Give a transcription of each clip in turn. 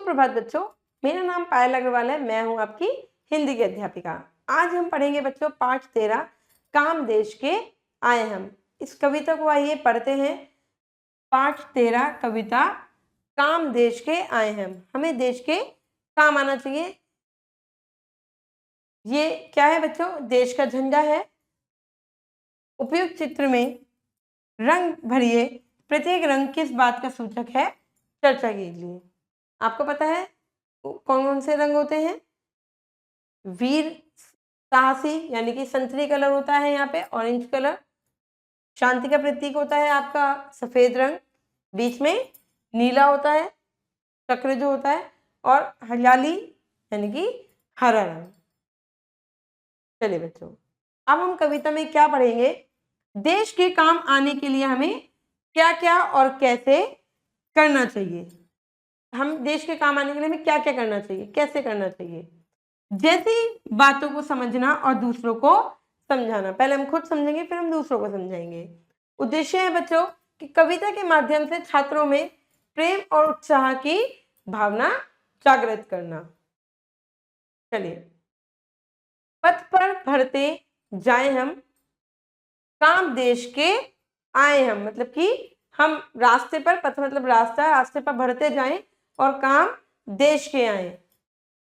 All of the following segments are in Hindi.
सुप्रभात बच्चों, मेरा नाम पायल अग्रवाल है। मैं हूं आपकी हिंदी की अध्यापिका। आज हम पढ़ेंगे बच्चों पाठ 13 काम देश के आए हम। इस कविता को आइए पढ़ते हैं। पाठ 13 कविता काम देश के आए हम। हमें देश के काम आना चाहिए। ये क्या है बच्चों? देश का झंडा है। उपयुक्त चित्र में रंग भरिए। प्रत्येक रंग किस बात का सूचक है, चर्चा कीजिए। आपको पता है कौन कौन से रंग होते हैं? वीर, साहसी यानी कि संतरी कलर होता है, यहाँ पे ऑरेंज कलर। शांति का प्रतीक होता है आपका सफेद रंग, बीच में नीला होता है चक्र जो होता है, और हरियाली यानी कि हरा रंग। चलिए बच्चों, अब हम कविता में क्या पढ़ेंगे? देश के काम आने के लिए हमें क्या क्या और कैसे करना चाहिए। हम देश के काम आने के लिए हमें क्या क्या करना चाहिए, कैसे करना चाहिए। जैसी बातों को समझना और दूसरों को समझाना। पहले हम खुद समझेंगे, फिर हम दूसरों को समझाएंगे। उद्देश्य है बच्चों कि कविता के माध्यम से छात्रों में प्रेम और उत्साह की भावना जागृत करना। चलिए, पथ पर भरते जाए हम, काम देश के आए हम। मतलब कि हम रास्ते पर, पथ मतलब रास्ता, रास्ते पर बढ़ते जाएं और काम देश के आए।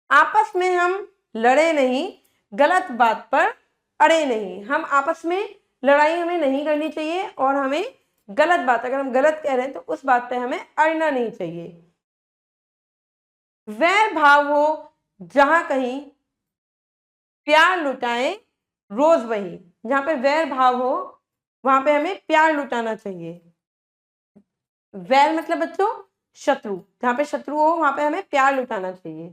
आपस में हम लड़े नहीं, गलत बात पर अड़े नहीं। हम आपस में लड़ाई हमें नहीं करनी चाहिए और हमें गलत बात, अगर हम गलत कह रहे हैं तो उस बात पे हमें अड़ना नहीं चाहिए। वैर भाव हो जहां कहीं, प्यार लुटाए रोज वही। जहां पे वैर भाव हो वहां पे हमें प्यार लुटाना चाहिए। वैर मतलब बच्चों शत्रु, जहां पे शत्रु हो वहां पे हमें प्यार लुटाना चाहिए।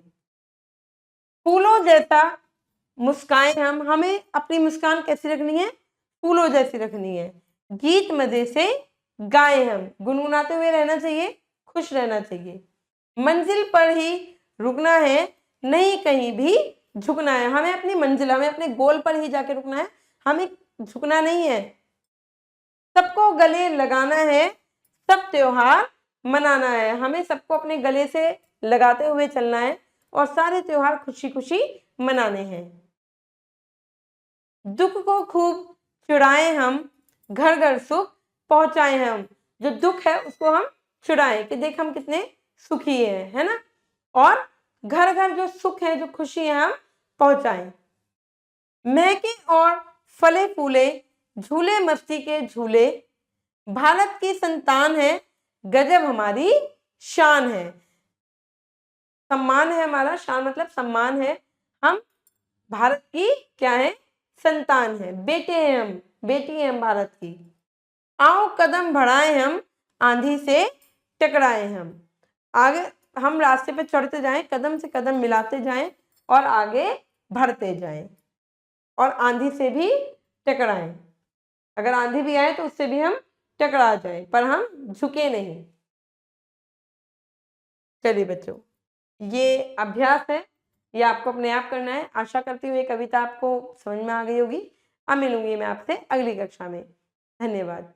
फूलों जैसा मुस्काएं हम, हमें अपनी मुस्कान कैसी रखनी है? फूलों जैसी रखनी है। गीत मजे से गाएं हम, गुनगुनाते हुए रहना चाहिए, खुश रहना चाहिए। मंजिल पर ही रुकना है, नहीं कहीं भी झुकना है। हमें अपनी मंजिल, हमें अपने गोल पर ही जाके रुकना है, हमें झुकना नहीं है। सबको गले लगाना है, सब त्योहार मनाना है। हमें सबको अपने गले से लगाते हुए चलना है और सारे त्योहार खुशी खुशी मनाने हैं। दुख को खूब छुड़ाएं हम, घर घर सुख पहुंचाएं हम। जो दुख है उसको हम छुड़ाएं कि देख हम कितने सुखी हैं, है ना। और घर घर जो सुख है, जो खुशी है, हम पहुंचाएं। महके और फले फूले, झूले मस्ती के झूले, भारत की संतान है, गजब हमारी शान है। सम्मान है हमारा, शान मतलब सम्मान है। हम भारत की क्या है? संतान है, बेटे हैं हम, बेटी हैं हम भारत की। आओ कदम बढ़ाएं हम, आंधी से टकराए हम। आगे हम रास्ते पे चढ़ते जाएं, कदम से कदम मिलाते जाएं और आगे बढ़ते जाएं और आंधी से भी टकराएं। अगर आंधी भी आए तो उससे भी हम टकरा जाएं, पर हम झुके नहीं। चलिए बच्चों, ये अभ्यास है, ये आपको अपने आप करना है। आशा करती हूँ ये कविता आपको समझ में आ गई होगी। अब मिलूंगी मैं आपसे अगली कक्षा में। धन्यवाद।